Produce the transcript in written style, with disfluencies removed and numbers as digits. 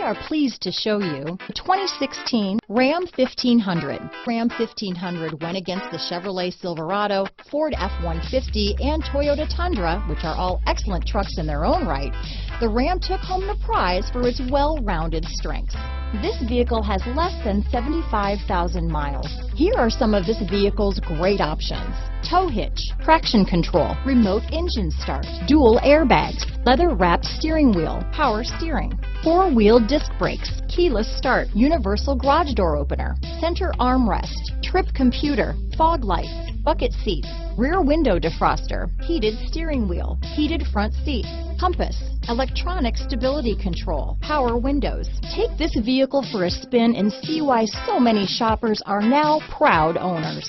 are pleased to show you the 2016 Ram 1500. Ram 1500 went against the Chevrolet Silverado, Ford F-150, and Toyota Tundra, which are all excellent trucks in their own right. The Ram took home the prize for its well-rounded strengths. This vehicle has less than 75,000 miles. Here are some of this vehicle's great options: tow hitch, traction control, remote engine start, dual airbags, leather-wrapped steering wheel, power steering, four-wheel disc brakes, keyless start, universal garage door opener, center armrest, trip computer, fog lights, bucket seats, rear window defroster, heated steering wheel, heated front seats, compass, electronic stability control, power windows. Take this vehicle for a spin and see why so many shoppers are now proud owners.